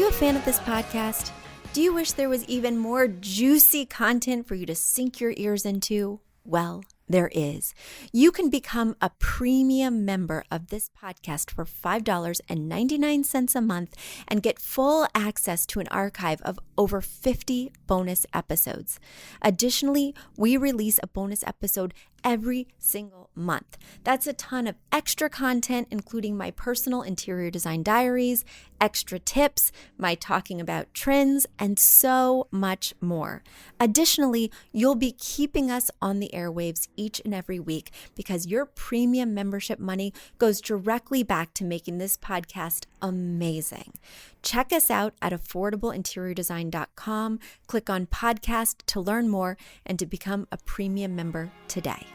you a fan of this podcast? Do you wish there was even more juicy content for you to sink your ears into? Well, there is. You can become a premium member of this podcast for $5.99 a month and get full access to an archive of over 50 bonus episodes. Additionally, we release a bonus episode every single month. That's a ton of extra content, including my personal interior design diaries, extra tips, my talking about trends, and so much more. Additionally, you'll be keeping us on the airwaves each and every week because your premium membership money goes directly back to making this podcast amazing. Check us out at affordableinteriordesign.com. Click on podcast to learn more and to become a premium member today.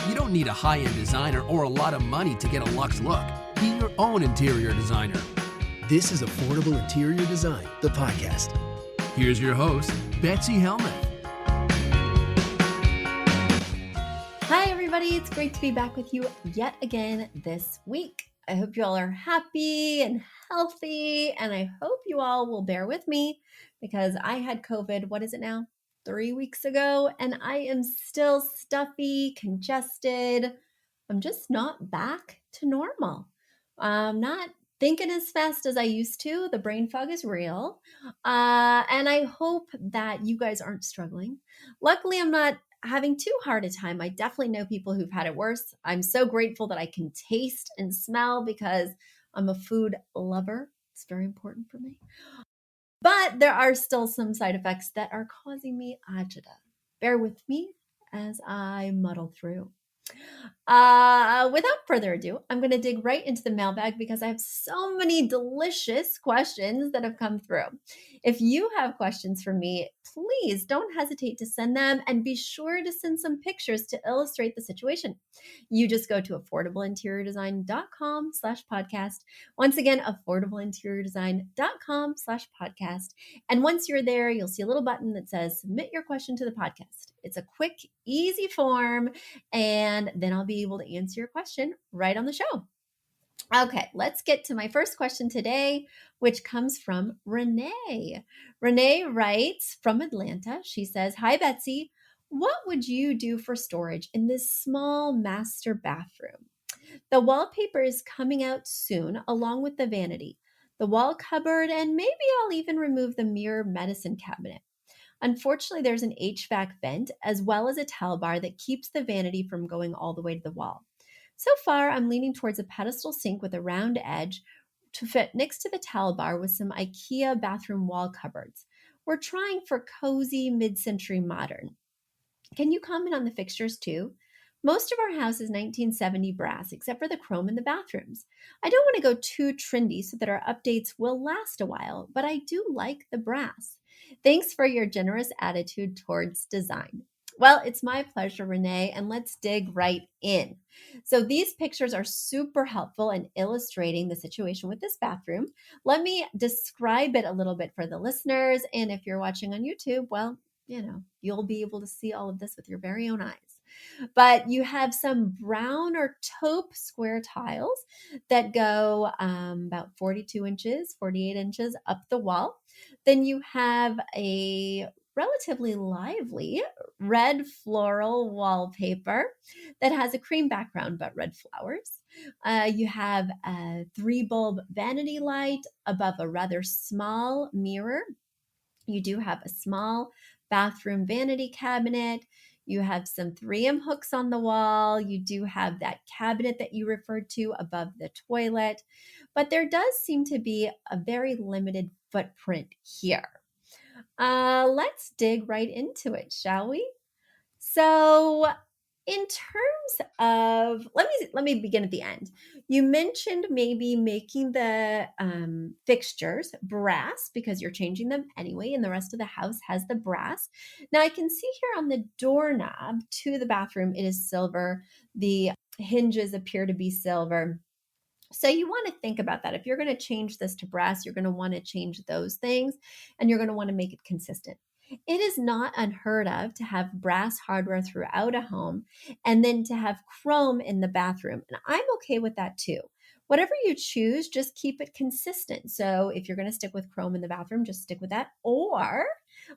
You don't need a high-end designer or a lot of money to get a luxe look. Be your own interior designer. This is Affordable Interior Design, the podcast. Here's your host, Betsy Helmuth. Hi, everybody. It's great to be back with you yet again this week. I hope you all are happy and healthy, and I hope you all will bear with me because I had COVID, what is it now? 3 weeks ago, and I am still stuffy, congested. I'm just not back to normal. I'm not thinking as fast as I used to. The brain fog is real. And I hope that you guys aren't struggling. Luckily, I'm not having too hard a time. I definitely know people who've had it worse. I'm so grateful that I can taste and smell because I'm a food lover. It's very important for me. But there are still some side effects that are causing me agita. Bear with me as I muddle through. Without further ado, I'm going to dig right into the mailbag because I have so many delicious questions that have come through. If you have questions for me, please don't hesitate to send them and be sure to send some pictures to illustrate the situation. You just go to affordableinteriordesign.com/podcast. Once again, affordableinteriordesign.com/podcast. And once you're there, you'll see a little button that says submit your question to the podcast. It's a quick, easy form, and then I'll be able to answer your question right on the show. Okay, let's get to my first question today, which comes from Renee. Renee writes from Atlanta. She says, "Hi, Betsy. What would you do for storage in this small master bathroom? The wallpaper is coming out soon, along with the vanity, the wall cupboard, and maybe I'll even remove the mirror medicine cabinet. Unfortunately, there's an HVAC vent as well as a towel bar that keeps the vanity from going all the way to the wall. So far, I'm leaning towards a pedestal sink with a round edge to fit next to the towel bar with some IKEA bathroom wall cupboards. We're trying for cozy mid-century modern. Can you comment on the fixtures too? Most of our house is 1970 brass, except for the chrome in the bathrooms. I don't want to go too trendy so that our updates will last a while, but I do like the brass. Thanks for your generous attitude towards design." Well, it's my pleasure, Renee, and let's dig right in. So these pictures are super helpful in illustrating the situation with this bathroom. Let me describe it a little bit for the listeners, and if you're watching on YouTube, well, you'll be able to see all of this with your very own eyes. But you have some brown or taupe square tiles that go about 42 inches, 48 inches up the wall. Then you have a relatively lively red floral wallpaper that has a cream background but red flowers. You have a 3-bulb vanity light above a rather small mirror. You do have a small bathroom vanity cabinet. You have some 3M hooks on the wall. You do have that cabinet that you referred to above the toilet. But there does seem to be a very limited footprint here. Let's dig right into it, shall we? So in terms of, let me begin at the end. You mentioned maybe making the fixtures brass because you're changing them anyway, and the rest of the house has the brass. Now I can see here on the doorknob to the bathroom, it is silver. The hinges appear to be silver. So you want to think about that. If you're going to change this to brass, you're going to want to change those things, and you're going to want to make it consistent. It is not unheard of to have brass hardware throughout a home and then to have chrome in the bathroom. And I'm okay with that too. Whatever you choose, just keep it consistent. So if you're going to stick with chrome in the bathroom, just stick with that. Or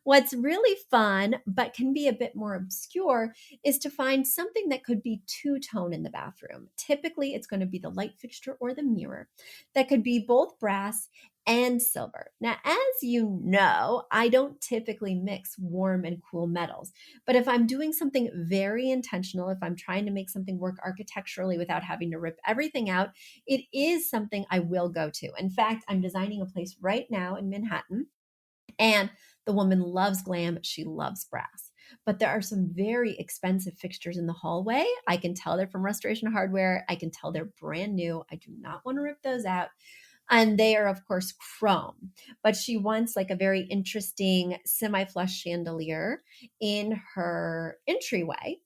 what's really fun, but can be a bit more obscure, is to find something that could be two-tone in the bathroom. Typically, it's going to be the light fixture or the mirror that could be both brass and silver. Now, as you know, I don't typically mix warm and cool metals, but if I'm doing something very intentional, if I'm trying to make something work architecturally without having to rip everything out, it is something I will go to. In fact, I'm designing a place right now in Manhattan, and the woman loves glam. She loves brass. But there are some very expensive fixtures in the hallway. I can tell they're from Restoration Hardware. I can tell they're brand new. I do not want to rip those out. And they are, of course, chrome. But she wants like a very interesting semi-flush chandelier in her entryway.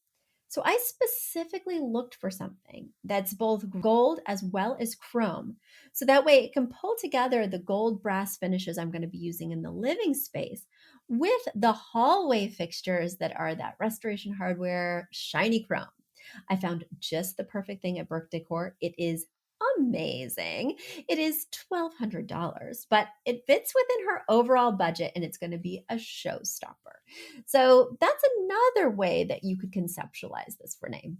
So I specifically looked for something that's both gold as well as chrome. So that way it can pull together the gold brass finishes I'm going to be using in the living space with the hallway fixtures that are that Restoration Hardware shiny chrome. I found just the perfect thing at Burke Decor. It is amazing. It is $1,200, but it fits within her overall budget and it's going to be a showstopper. So that's another way that you could conceptualize this, Renee.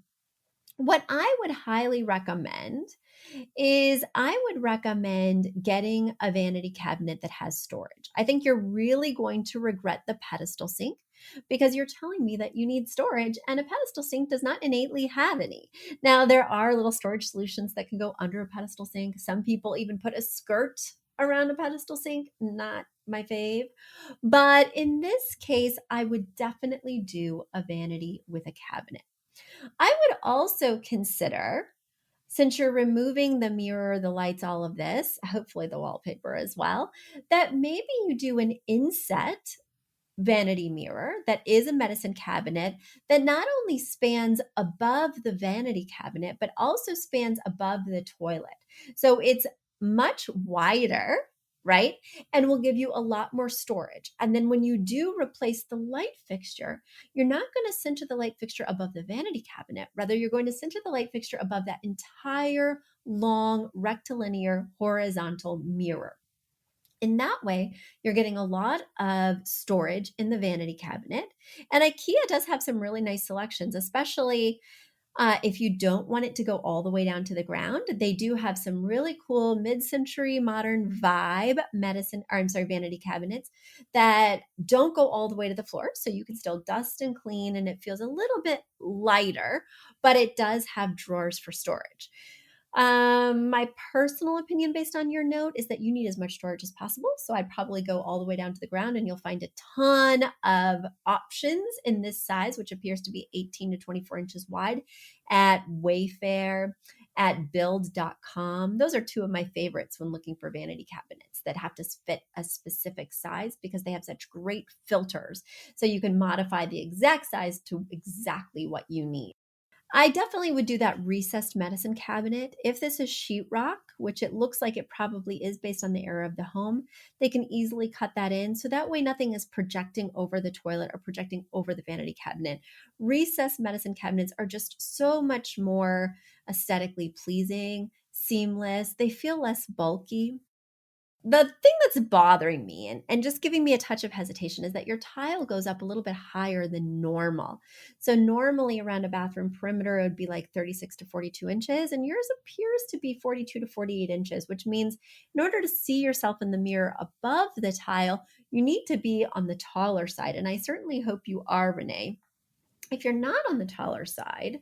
What I would highly recommend is I would recommend getting a vanity cabinet that has storage. I think you're really going to regret the pedestal sink because you're telling me that you need storage and a pedestal sink does not innately have any. Now, there are little storage solutions that can go under a pedestal sink. Some people even put a skirt around a pedestal sink, not my fave. But in this case, I would definitely do a vanity with a cabinet. I would also consider, since you're removing the mirror, the lights, all of this, hopefully the wallpaper as well, that maybe you do an inset vanity mirror that is a medicine cabinet that not only spans above the vanity cabinet, but also spans above the toilet. So it's much wider, right? And will give you a lot more storage. And then when you do replace the light fixture, you're not going to center the light fixture above the vanity cabinet. Rather, you're going to center the light fixture above that entire long rectilinear horizontal mirror. In that way, you're getting a lot of storage in the vanity cabinet. And IKEA does have some really nice selections, especially if you don't want it to go all the way down to the ground. They do have some really cool mid-century modern vibe vanity cabinets that don't go all the way to the floor. So you can still dust and clean and it feels a little bit lighter, but it does have drawers for storage. My personal opinion based on your note is that you need as much storage as possible. So I'd probably go all the way down to the ground and you'll find a ton of options in this size, which appears to be 18 to 24 inches wide at Wayfair, at build.com. Those are two of my favorites when looking for vanity cabinets that have to fit a specific size because they have such great filters. So you can modify the exact size to exactly what you need. I definitely would do that recessed medicine cabinet. If this is sheetrock, which it looks like it probably is based on the era of the home, they can easily cut that in. So that way nothing is projecting over the toilet or projecting over the vanity cabinet. Recessed medicine cabinets are just so much more aesthetically pleasing, seamless. They feel less bulky. The thing that's bothering me and just giving me a touch of hesitation is that your tile goes up a little bit higher than normal. So normally around a bathroom perimeter, it would be like 36 to 42 inches, and yours appears to be 42 to 48 inches, which means in order to see yourself in the mirror above the tile, you need to be on the taller side. And I certainly hope you are, Renee. If you're not on the taller side,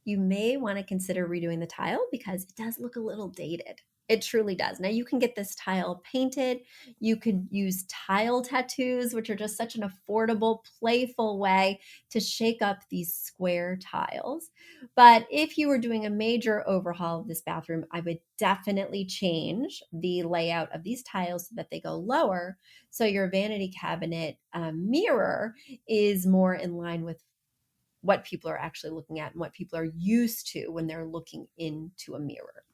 you may want to consider redoing the tile because it does look a little dated. It truly does. Now you can get this tile painted. You could use tile tattoos, which are just such an affordable, playful way to shake up these square tiles. But if you were doing a major overhaul of this bathroom, I would definitely change the layout of these tiles so that they go lower. So your vanity cabinet mirror is more in line with what people are actually looking at and what people are used to when they're looking into a mirror.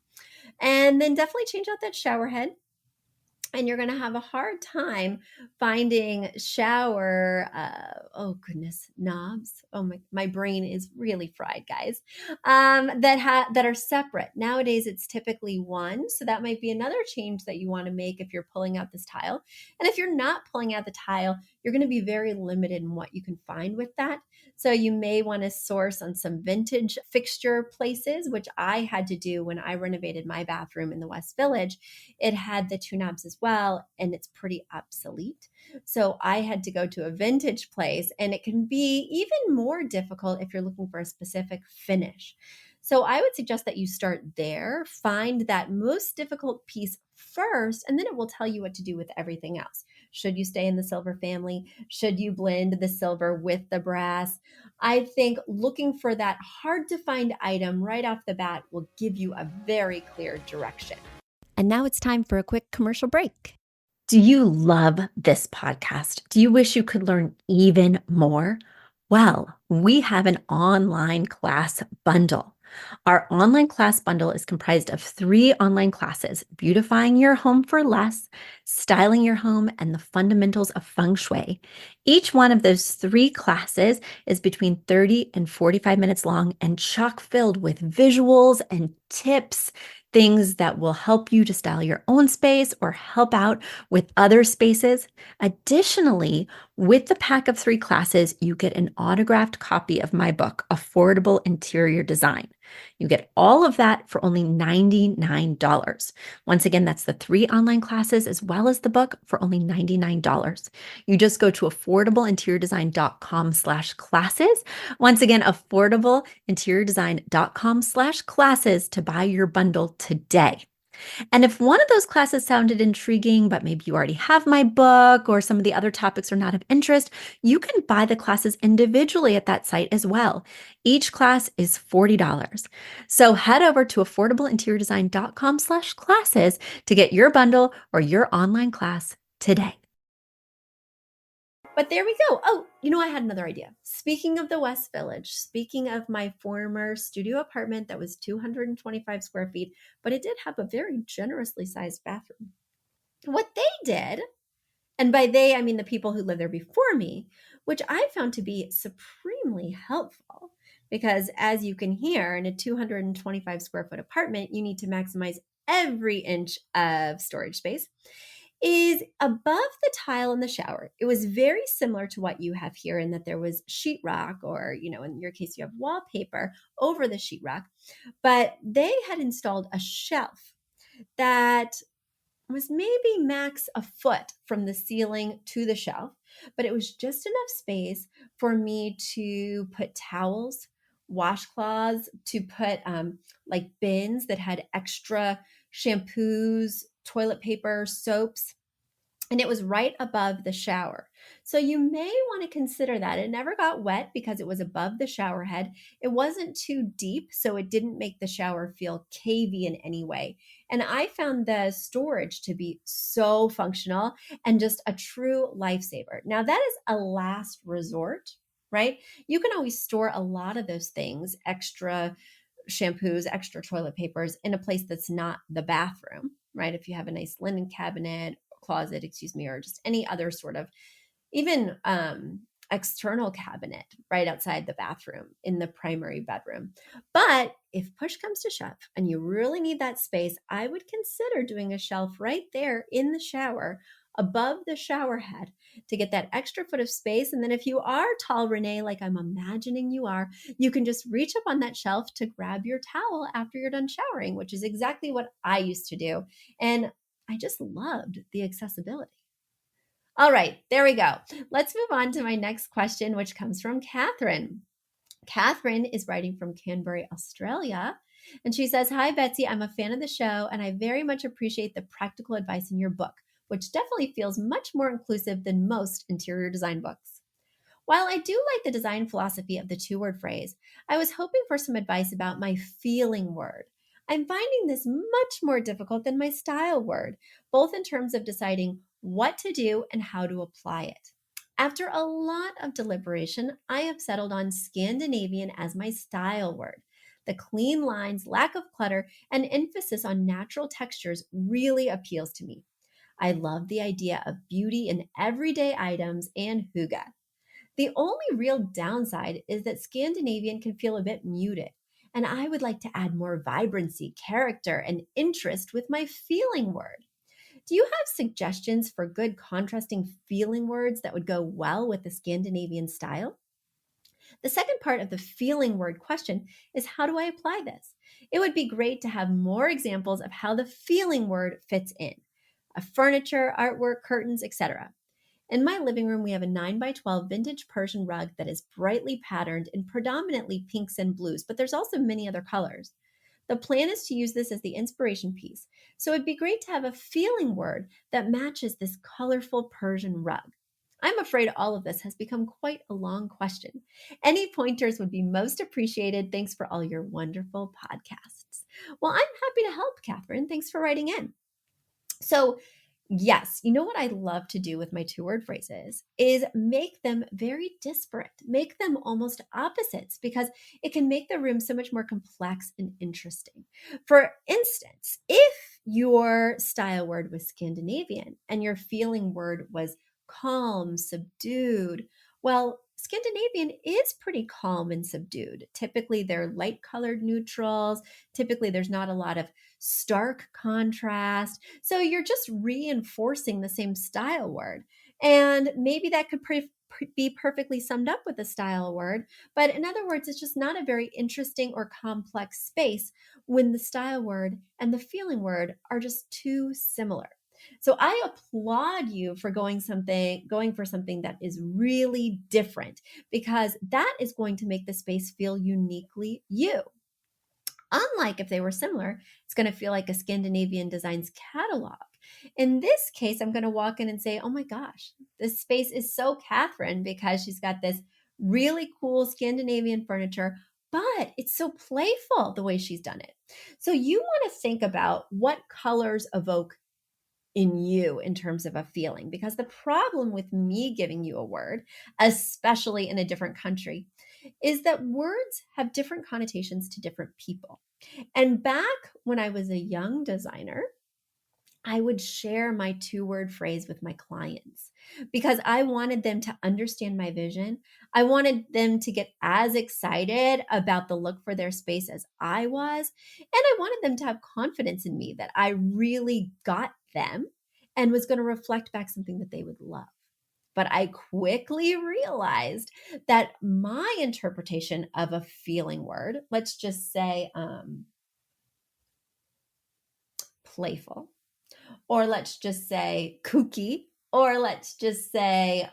And then definitely change out that shower head. And you're going to have a hard time finding shower, oh goodness, knobs. Oh my brain is really fried, guys. That are separate. Nowadays, it's typically one, so that might be another change that you want to make if you're pulling out this tile. And if you're not pulling out the tile, you're going to be very limited in what you can find with that. So you may want to source on some vintage fixture places, which I had to do when I renovated my bathroom in the West Village. It had the two knobs as well, and it's pretty obsolete. So I had to go to a vintage place, and it can be even more difficult if you're looking for a specific finish. So I would suggest that you start there, find that most difficult piece first, and then it will tell you what to do with everything else. Should you stay in the silver family? Should you blend the silver with the brass? I think looking for that hard to find item right off the bat will give you a very clear direction. And now it's time for a quick commercial break. Do you love this podcast? Do you wish you could learn even more? Well, we have an online class bundle. Our online class bundle is comprised of 3 online classes: beautifying your home for less, styling your home, and the fundamentals of feng shui. Each one of those 3 classes is between 30 and 45 minutes long and chock filled with visuals and tips, things that will help you to style your own space or help out with other spaces. Additionally, with the pack of 3 classes, you get an autographed copy of my book, Affordable Interior Design. You get all of that for only $99. Once again, that's the 3 online classes as well as the book for only $99. You just go to affordableinteriordesign.com/classes. Once again, affordableinteriordesign.com/classes to buy your bundle today. And if one of those classes sounded intriguing, but maybe you already have my book or some of the other topics are not of interest, you can buy the classes individually at that site as well. Each class is $40. So head over to affordableinteriordesign.com/classes to get your bundle or your online class today. But there we go. Oh, I had another idea. Speaking of the West Village, speaking of my former studio apartment that was 225 square feet, but it did have a very generously sized bathroom. What they did, and by they, I mean the people who lived there before me, which I found to be supremely helpful because, as you can hear, in a 225 square foot apartment, you need to maximize every inch of storage space, is above the tile in the shower. It was very similar to what you have here in that there was sheetrock, or, in your case, you have wallpaper over the sheetrock, but they had installed a shelf that was maybe max a foot from the ceiling to the shelf, but it was just enough space for me to put towels, washcloths, to put like bins that had extra shampoos, toilet paper, soaps, and it was right above the shower. So you may want to consider that. It never got wet because it was above the shower head. It wasn't too deep, so it didn't make the shower feel cavey in any way. And I found the storage to be so functional and just a true lifesaver. Now, that is a last resort, right? You can always store a lot of those things, extra shampoos, extra toilet papers, in a place that's not the bathroom, right? If you have a nice linen cabinet, closet, or just any other sort of even external cabinet right outside the bathroom in the primary bedroom. But if push comes to shove and you really need that space, I would consider doing a shelf right there in the shower above the shower head to get that extra foot of space. And then if you are tall, Renee, like I'm imagining you are, you can just reach up on that shelf to grab your towel after you're done showering, which is exactly what I used to do. And I just loved the accessibility. All right, there we go. Let's move on to my next question, which comes from Catherine. Catherine is writing from Canberra, Australia. And she says, "Hi, Betsy. I'm a fan of the show, and I very much appreciate the practical advice in your book, which definitely feels much more inclusive than most interior design books. While I do like the design philosophy of the 2-word phrase, I was hoping for some advice about my feeling word. I'm finding this much more difficult than my style word, both in terms of deciding what to do and how to apply it. After a lot of deliberation, I have settled on Scandinavian as my style word. The clean lines, lack of clutter, and emphasis on natural textures really appeals to me. I love the idea of beauty in everyday items and hygge. The only real downside is that Scandinavian can feel a bit muted, and I would like to add more vibrancy, character, and interest with my feeling word. Do you have suggestions for good contrasting feeling words that would go well with the Scandinavian style? The second part of the feeling word question is, how do I apply this? It would be great to have more examples of how the feeling word fits in. Furniture, artwork, curtains, etc. In my living room, we have a 9 by 12 vintage Persian rug that is brightly patterned in predominantly pinks and blues, but there's also many other colors. The plan is to use this as the inspiration piece, so it'd be great to have a feeling word that matches this colorful Persian rug. I'm afraid all of this has become quite a long question. Any pointers would be most appreciated. Thanks for all your wonderful podcasts. Well, I'm happy to help, Catherine. Thanks for writing in. So, yes, you know what I love to do with my two-word phrases is make them very disparate, make them almost opposites, because it can make the room so much more complex and interesting. For instance, if your style word was Scandinavian and your feeling word was calm, subdued, well, Scandinavian is pretty calm and subdued. Typically, they're light colored neutrals. Typically, there's not a lot of stark contrast. So you're just reinforcing the same style word. And maybe that could be perfectly summed up with a style word. But in other words, it's just not a very interesting or complex space when the style word and the feeling word are just too similar. So I applaud you for going for something that is really different, because that is going to make the space feel uniquely you. Unlike if they were similar, it's going to feel like a Scandinavian Designs catalog. In this case, I'm going to walk in and say, oh my gosh, this space is so Catherine, because she's got this really cool Scandinavian furniture, but it's so playful the way she's done it. So you want to think about what colors evoke in you in terms of a feeling, because the problem with me giving you a word, especially in a different country, is that words have different connotations to different people. And back when I was a young designer, I would share my two-word phrase with my clients because I wanted them to understand my vision. I wanted them to get as excited about the look for their space as I was. And I wanted them to have confidence in me that I really got them and was going to reflect back something that they would love. But I quickly realized that my interpretation of a feeling word, let's just say playful, or let's just say kooky, or let's just say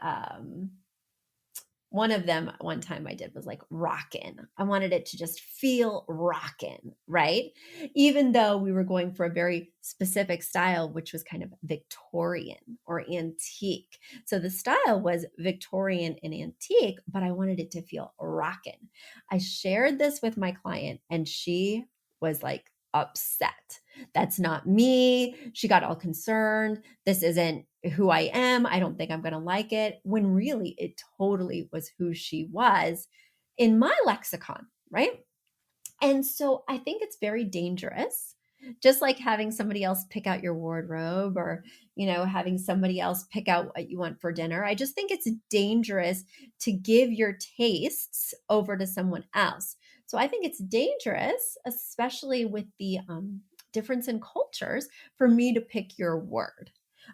one of them one time I did was like rockin'. I wanted it to just feel rockin', right? Even though we were going for a very specific style, which was kind of Victorian or antique. So the style was Victorian and antique, but I wanted it to feel rockin'. I shared this with my client and she was like upset. That's not me. She got all concerned. This isn't who I am. I don't think I'm going to like it. When really it totally was who she was in my lexicon, right? And so I think it's very dangerous. Just like having somebody else pick out your wardrobe, or, having somebody else pick out what you want for dinner. I just think it's dangerous to give your tastes over to someone else. So I think it's dangerous, especially with the difference in cultures, for me to pick your word.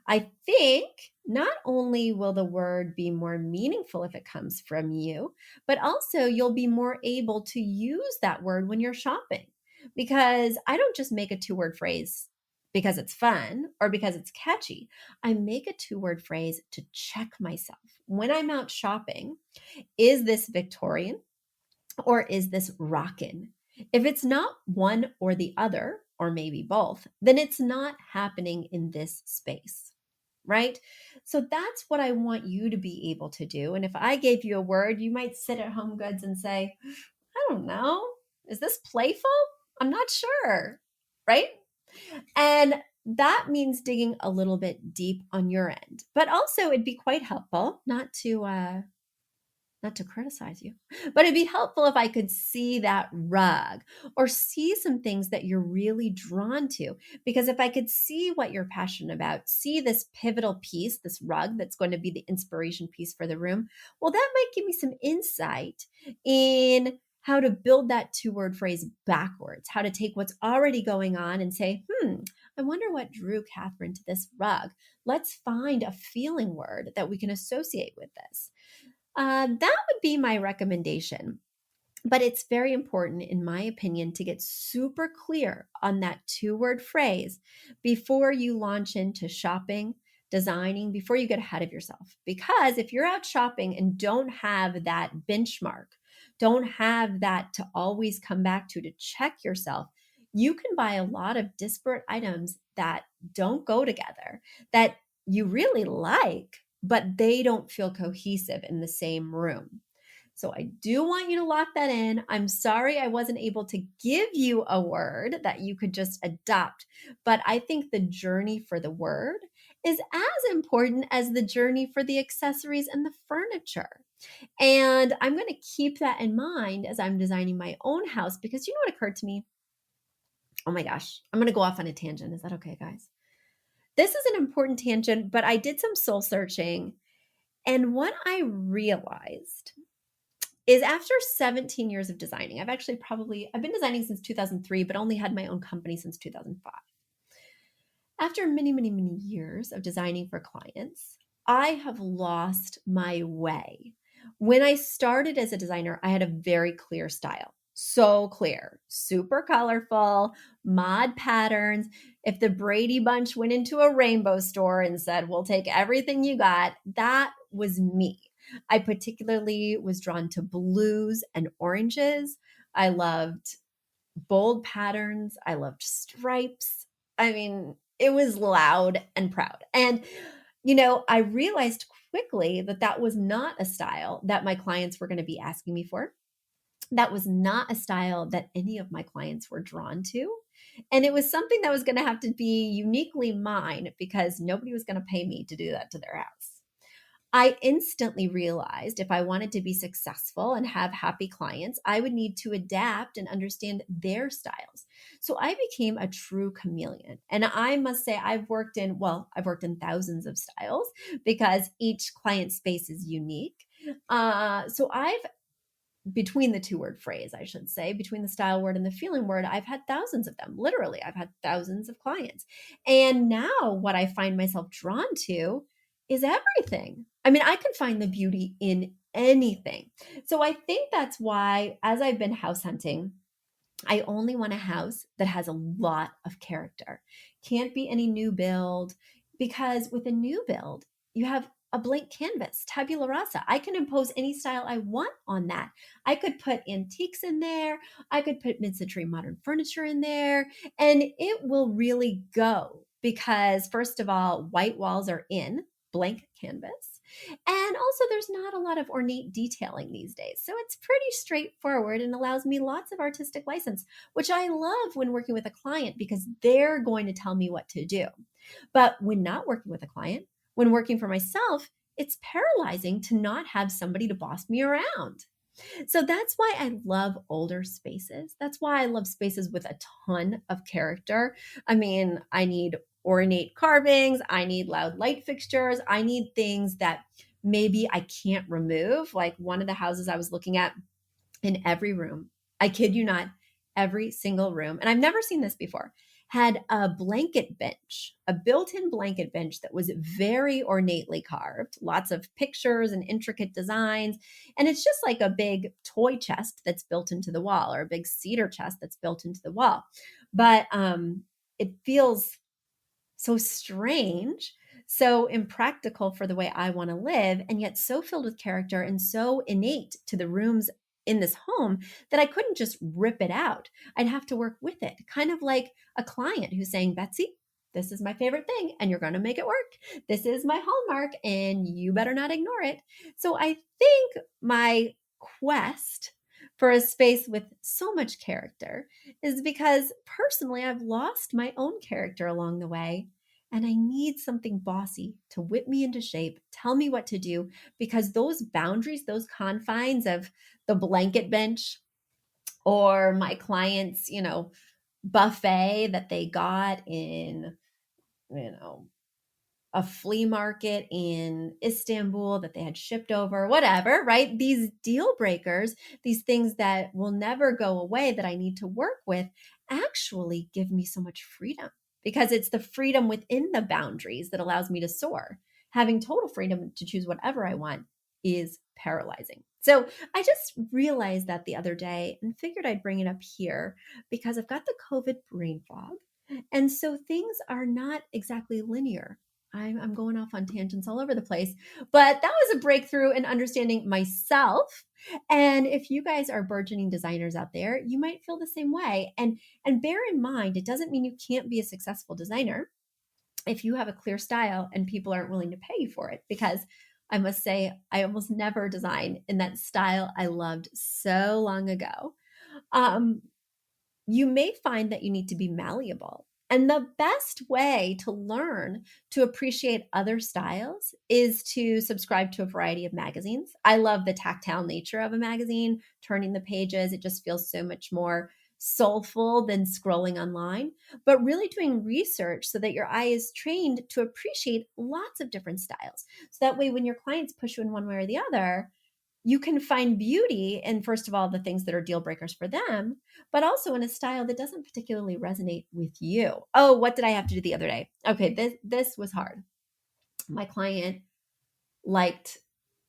I think not only will the word be more meaningful if it comes from you, but also you'll be more able to use that word when you're shopping. Because I don't just make a two-word phrase because it's fun or because it's catchy. I make a two-word phrase to check myself. When I'm out shopping, is this Victorian or is this rockin'? If it's not one or the other, or maybe both, then it's not happening in this space, right? So that's what I want you to be able to do. And if I gave you a word, you might sit at Home Goods and say, I don't know, is this playful? I'm not sure, right? And that means digging a little bit deep on your end. But also, it'd be quite helpful not to not to criticize you, but it'd be helpful if I could see that rug or see some things that you're really drawn to. Because if I could see what you're passionate about, see this pivotal piece, this rug that's going to be the inspiration piece for the room, well, that might give me some insight in how to build that two-word phrase backwards, how to take what's already going on and say, I wonder what drew Catherine to this rug. Let's find a feeling word that we can associate with this. That would be my recommendation. But it's very important, in my opinion, to get super clear on that two-word phrase before you launch into shopping, designing, before you get ahead of yourself. Because if you're out shopping and don't have that benchmark, don't have that to always come back to check yourself, you can buy a lot of disparate items that don't go together, that you really like, but they don't feel cohesive in the same room. So I do want you to lock that in. I'm sorry I wasn't able to give you a word that you could just adopt, but I think the journey for the word is as important as the journey for the accessories and the furniture. And I'm going to keep that in mind as I'm designing my own house, because you know what occurred to me? Oh my gosh, I'm going to go off on a tangent. Is that okay, guys? This is an important tangent, but I did some soul searching. And what I realized is after 17 years of designing, I've been designing since 2003, but only had my own company since 2005. After many, many, many years of designing for clients, I have lost my way. When I started as a designer, I had a very clear style. So clear, super colorful, mod patterns. If the Brady Bunch went into a rainbow store and said, we'll take everything you got, that was me. I particularly was drawn to blues and oranges. I loved bold patterns. I loved stripes. I mean, it was loud and proud. And, I realized quickly that that was not a style that my clients were going to be asking me for. That was not a style that any of my clients were drawn to. And it was something that was going to have to be uniquely mine, because nobody was going to pay me to do that to their house. I instantly realized if I wanted to be successful and have happy clients, I would need to adapt and understand their styles. So I became a true chameleon. And I must say, I've worked in thousands of styles, because each client space is unique. So I've between the two-word phrase, I should say, between the style word and the feeling word, I've had thousands of them. Literally, I've had thousands of clients. And now what I find myself drawn to is everything. I mean, I can find the beauty in anything. So I think that's why, as I've been house hunting, I only want a house that has a lot of character. Can't be any new build, because with a new build, you have a blank canvas, tabula rasa. I can impose any style I want on that. I could put antiques in there. I could put mid-century modern furniture in there, and it will really go, because first of all, white walls are in, blank canvas. And also, there's not a lot of ornate detailing these days. So it's pretty straightforward and allows me lots of artistic license, which I love when working with a client, because they're going to tell me what to do. But when not working with a client, when working for myself, it's paralyzing to not have somebody to boss me around. So that's why I love older spaces. That's why I love spaces with a ton of character. I mean, I need ornate carvings. I need loud light fixtures. I need things that maybe I can't remove. Like one of the houses I was looking at, in every room, I kid you not, every single room, and I've never seen this before, had a blanket bench, a built-in blanket bench that was very ornately carved, lots of pictures and intricate designs. And it's just like a big toy chest that's built into the wall, or a big cedar chest that's built into the wall. But it feels so strange, so impractical for the way I want to live, and yet so filled with character and so innate to the rooms in this home that I couldn't just rip it out. I'd have to work with it, kind of like a client who's saying, Betsy, this is my favorite thing, and you're going to make it work. This is my hallmark, and you better not ignore it. So I think my quest for a space with so much character is because personally I've lost my own character along the way. and I need something bossy to whip me into shape, tell me what to do, because those boundaries, those confines of the blanket bench or my client's, buffet that they got in, you know, a flea market in Istanbul that they had shipped over, whatever, right? These deal breakers, these things that will never go away that I need to work with, actually give me so much freedom, because it's the freedom within the boundaries that allows me to soar. Having total freedom to choose whatever I want is paralyzing. So I just realized that the other day and figured I'd bring it up here because I've got the COVID brain fog. And so things are not exactly linear. I'm going off on tangents all over the place, but that was a breakthrough in understanding myself. And if you guys are burgeoning designers out there, you might feel the same way. And bear in mind, it doesn't mean you can't be a successful designer if you have a clear style and people aren't willing to pay you for it. Because I must say, I almost never design in that style I loved so long ago. Um, you may find that you need to be malleable. And the best way to learn to appreciate other styles is to subscribe to a variety of magazines. I love the tactile nature of a magazine, turning the pages. It just feels so much more soulful than scrolling online, but really doing research so that your eye is trained to appreciate lots of different styles. So that way, when your clients push you in one way or the other, you can find beauty in, first of all, the things that are deal breakers for them, but also in a style that doesn't particularly resonate with you. Oh, what did I have to do the other day? Okay, this was hard. My client liked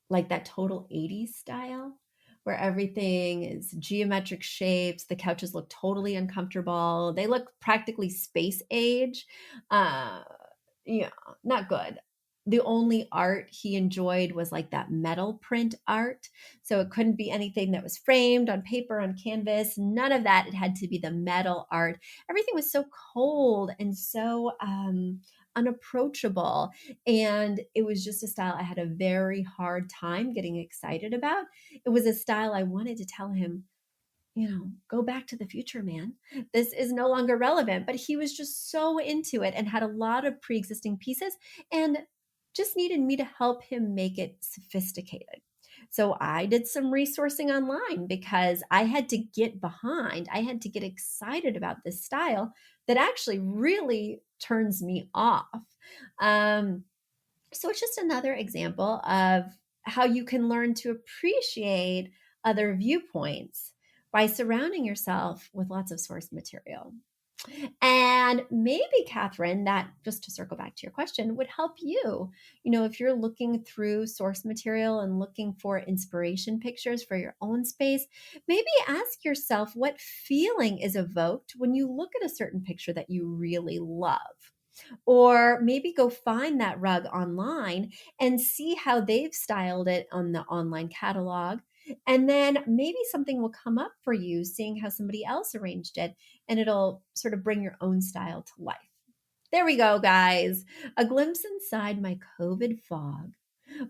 like that total 80s style where everything is geometric shapes. The couches look totally uncomfortable. They look practically space age. Uh, yeah, not good. The only art he enjoyed was like that metal print art. So it couldn't be anything that was framed on paper, on canvas, none of that. It had to be the metal art. Everything was so cold and so unapproachable. And it was just a style I had a very hard time getting excited about. It was a style I wanted to tell him, go back to the future, man. This is no longer relevant. But he was just so into it and had a lot of pre existing pieces and just needed me to help him make it sophisticated. So I did some resourcing online because I had to get behind, I had to get excited about this style that actually really turns me off. Um, so it's just another example of how you can learn to appreciate other viewpoints by surrounding yourself with lots of source material. And maybe, Catherine, that just to circle back to your question, would help you. If you're looking through source material and looking for inspiration pictures for your own space, maybe ask yourself what feeling is evoked when you look at a certain picture that you really love. Or maybe go find that rug online and see how they've styled it on the online catalog. And then maybe something will come up for you seeing how somebody else arranged it, and it'll sort of bring your own style to life. There we go, guys. A glimpse inside my COVID fog.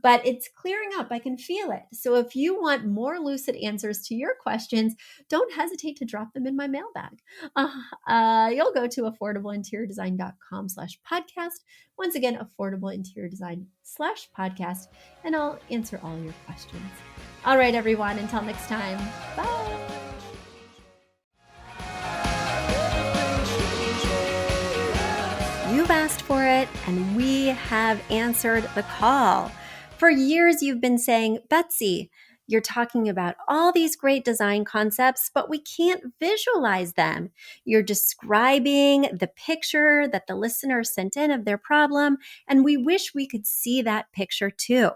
But it's clearing up. I can feel it. So if you want more lucid answers to your questions, don't hesitate to drop them in my mailbag. You'll go to affordableinteriordesign.com/podcast. Once again, affordableinteriordesign/podcast, and I'll answer all your questions. All right, everyone. Until next time. Bye. You've asked for it, and we have answered the call. For years, you've been saying, Betsy, you're talking about all these great design concepts, but we can't visualize them. You're describing the picture that the listener sent in of their problem, and we wish we could see that picture too.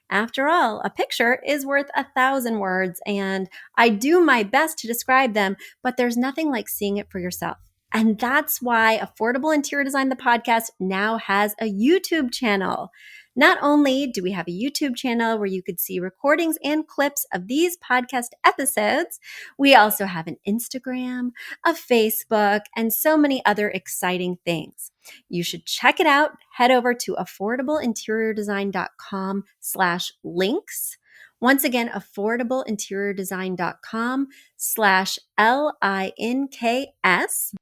After all, a picture is worth 1,000 words, and I do my best to describe them, but there's nothing like seeing it for yourself. And that's why Affordable Interior Design, the podcast, now has a YouTube channel. Not only do we have a YouTube channel where you could see recordings and clips of these podcast episodes, we also have an Instagram, a Facebook, and so many other exciting things. You should check it out. Head over to affordableinteriordesign.com/links. Once again, affordableinteriordesign.com/LINKS.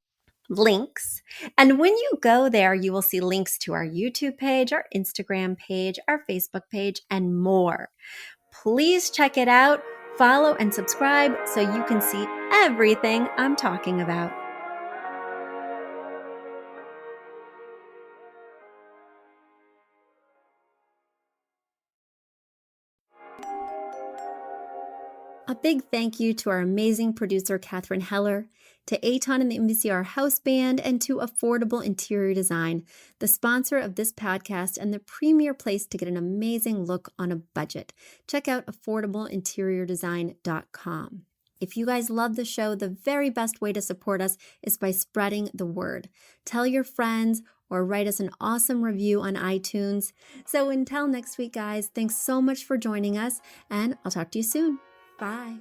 links. And when you go there, you will see links to our YouTube page, our Instagram page, our Facebook page, and more. Please check it out, follow and subscribe so you can see everything I'm talking about. A big thank you to our amazing producer, Catherine Heller, to Aton and the MVCR House Band, and to Affordable Interior Design, the sponsor of this podcast and the premier place to get an amazing look on a budget. Check out affordableinteriordesign.com. If you guys love the show, the very best way to support us is by spreading the word. Tell your friends or write us an awesome review on iTunes. So until next week, guys, thanks so much for joining us, and I'll talk to you soon. Bye.